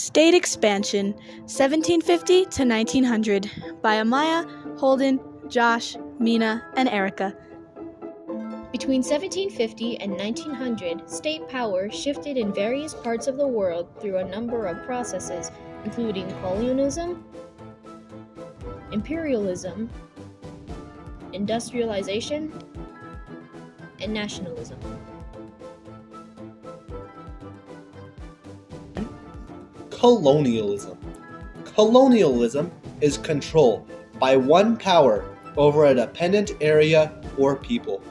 State Expansion, 1750 to 1900, by Amaya, Holden, Josh, Mina, and Erica. Between 1750 and 1900, state power shifted in various parts of the world through a number of processes, including colonialism, imperialism, industrialization, and nationalism. Colonialism. Colonialism is control by one power over a dependent area or people.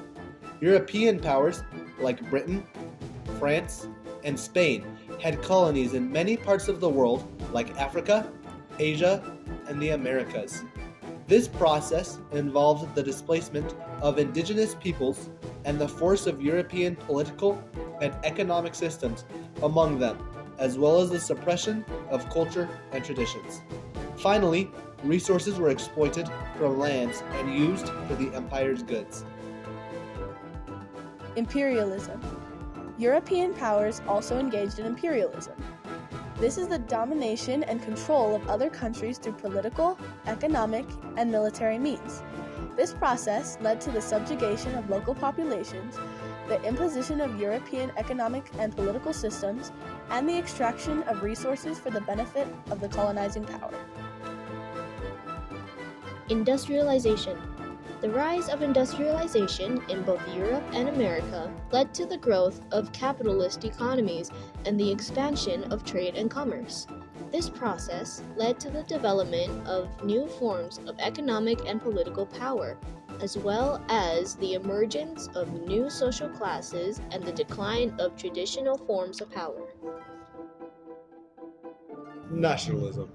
European powers like Britain, France, and Spain had colonies in many parts of the world like Africa, Asia, and the Americas. This process involved the displacement of indigenous peoples and the force of European political and economic systems among them, as well as the suppression of culture and traditions. Finally, resources were exploited from lands and used for the empire's goods. Imperialism. European powers also engaged in imperialism. This is the domination and control of other countries through political, economic, and military means. This process led to the subjugation of local populations, the imposition of European economic and political systems, and the extraction of resources for the benefit of the colonizing power. Industrialization. The rise of industrialization in both Europe and America led to the growth of capitalist economies and the expansion of trade and commerce. This process led to the development of new forms of economic and political power, as well as the emergence of new social classes and the decline of traditional forms of power. Nationalism.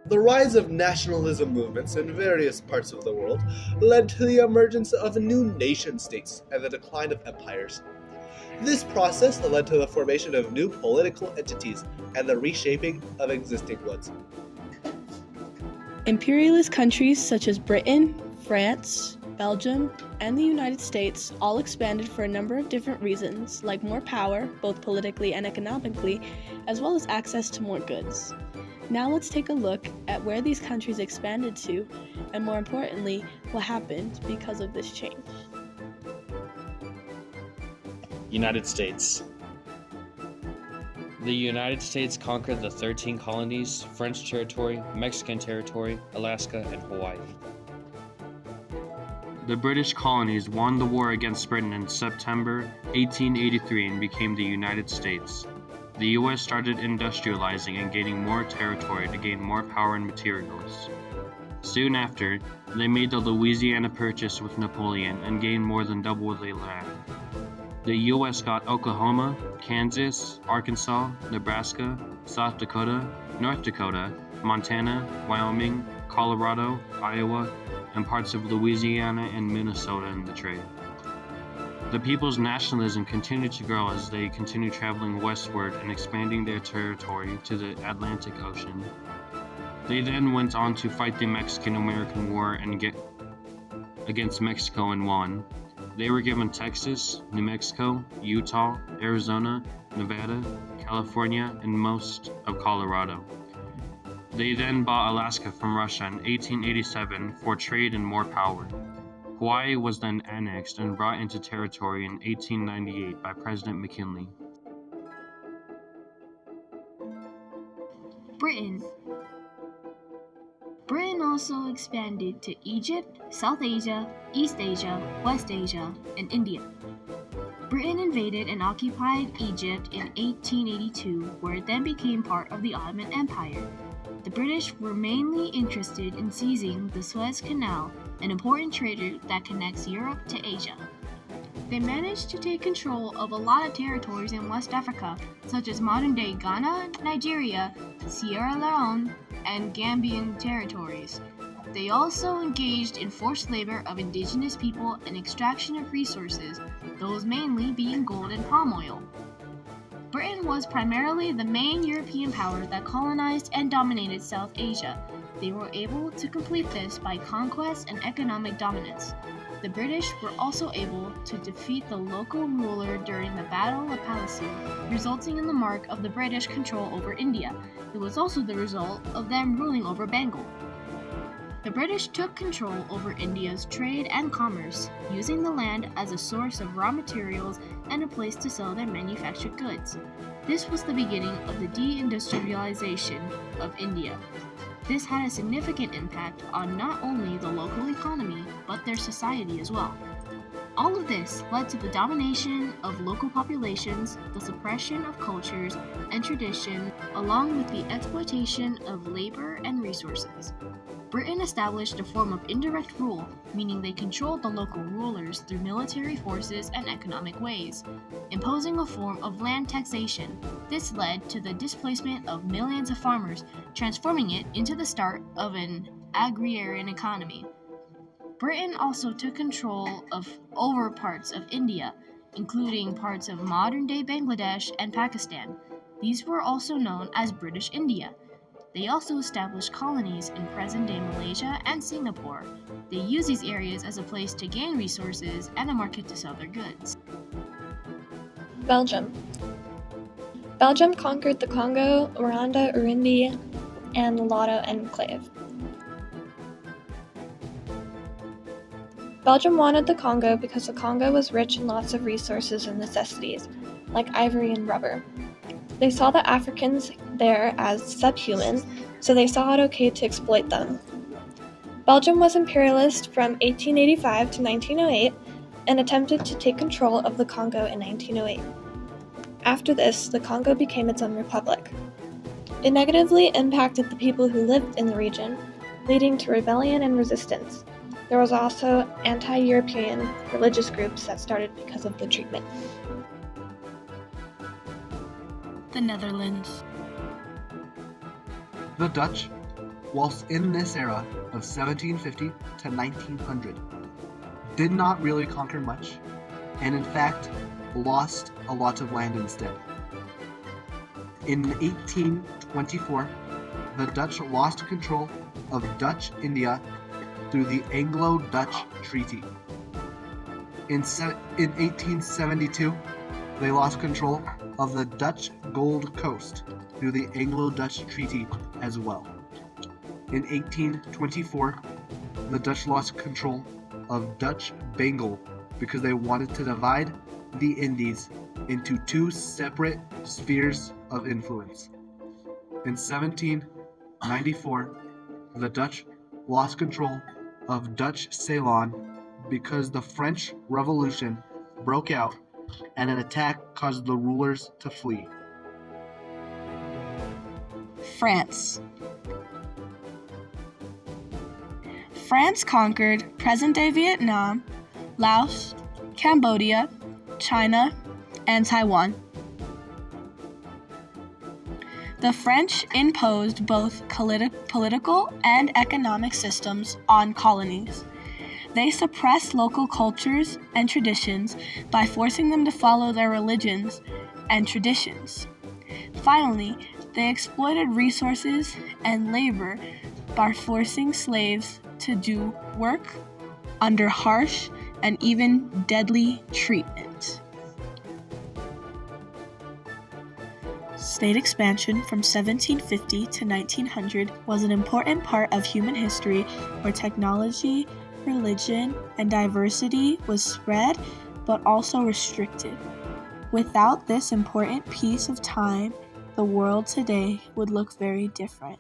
The rise of nationalism movements in various parts of the world led to the emergence of new nation-states and the decline of empires. This process led to the formation of new political entities and the reshaping of existing ones. Imperialist countries such as Britain, France, Belgium, and the United States all expanded for a number of different reasons, like more power, both politically and economically, as well as access to more goods. Now let's take a look at where these countries expanded to, and more importantly, what happened because of this change. United States. The United States conquered the 13 colonies, French territory, Mexican territory, Alaska, and Hawaii. The British colonies won the war against Britain in September 1883 and became the United States. The U.S. started industrializing and gaining more territory to gain more power and materials. Soon after, they made the Louisiana Purchase with Napoleon and gained more than double the land. The U.S. got Oklahoma, Kansas, Arkansas, Nebraska, South Dakota, North Dakota, Montana, Wyoming, Colorado, Iowa, and parts of Louisiana and Minnesota in the trade. The people's nationalism continued to grow as they continued traveling westward and expanding their territory to the Atlantic Ocean. They then went on to fight the Mexican-American War and against Mexico and won. They were given Texas, New Mexico, Utah, Arizona, Nevada, California, and most of Colorado. They then bought Alaska from Russia in 1887 for trade and more power. Hawaii was then annexed and brought into territory in 1898 by President McKinley. Britain. Britain also expanded to Egypt, South Asia, East Asia, West Asia, and India. Britain invaded and occupied Egypt in 1882, where it then became part of the Ottoman Empire. The British were mainly interested in seizing the Suez Canal, an important trade route that connects Europe to Asia. They managed to take control of a lot of territories in West Africa, such as modern-day Ghana, Nigeria, Sierra Leone, and Gambian territories. They also engaged in forced labor of indigenous people and extraction of resources, those mainly being gold and palm oil. Britain was primarily the main European power that colonized and dominated South Asia. They were able to complete this by conquest and economic dominance. The British were also able to defeat the local ruler during the Battle of Plassey, resulting in the mark of the British control over India. It was also the result of them ruling over Bengal. The British took control over India's trade and commerce, using the land as a source of raw materials and a place to sell their manufactured goods. This was the beginning of the deindustrialization of India. This had a significant impact on not only the local economy, but their society as well. All of this led to the domination of local populations, the suppression of cultures and tradition, along with the exploitation of labor and resources. Britain established a form of indirect rule, meaning they controlled the local rulers through military forces and economic ways, imposing a form of land taxation. This led to the displacement of millions of farmers, transforming it into the start of an agrarian economy. Britain also took control over parts of India, including parts of modern-day Bangladesh and Pakistan. These were also known as British India. They also established colonies in present-day Malaysia and Singapore. They used these areas as a place to gain resources and a market to sell their goods. Belgium. Belgium conquered the Congo, Rwanda, Urundi, and the Lotto Enclave. Belgium wanted the Congo because the Congo was rich in lots of resources and necessities, like ivory and rubber. They saw the Africans there as subhuman, so they saw it okay to exploit them. Belgium was imperialist from 1885 to 1908 and attempted to take control of the Congo in 1908. After this, the Congo became its own republic. It negatively impacted the people who lived in the region, leading to rebellion and resistance. There was also anti-European religious groups that started because of the treatment. The Netherlands. The Dutch, whilst in this era of 1750 to 1900, did not really conquer much, and in fact lost a lot of land instead. In 1824, the Dutch lost control of Dutch India through the Anglo-Dutch Treaty. In 1872, they lost control of the Dutch Gold Coast through the Anglo-Dutch Treaty as well. In 1824, the Dutch lost control of Dutch Bengal because they wanted to divide the Indies into two separate spheres of influence. In 1794, the Dutch lost control of Dutch Ceylon because the French Revolution broke out and an attack caused the rulers to flee. France. France conquered present-day Vietnam, Laos, Cambodia, China, and Taiwan. The French imposed both political and economic systems on colonies. They suppressed local cultures and traditions by forcing them to follow their religions and traditions. Finally, they exploited resources and labor by forcing slaves to do work under harsh and even deadly treatment. State expansion from 1750 to 1900 was an important part of human history where technology, religion, and diversity was spread but also restricted. Without this important piece of time, the world today would look very different.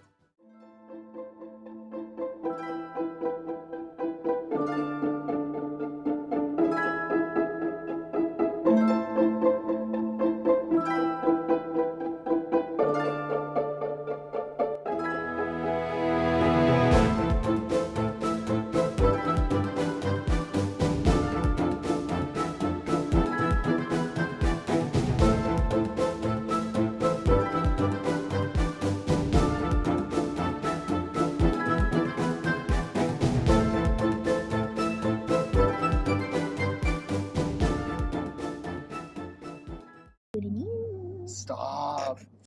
Stop.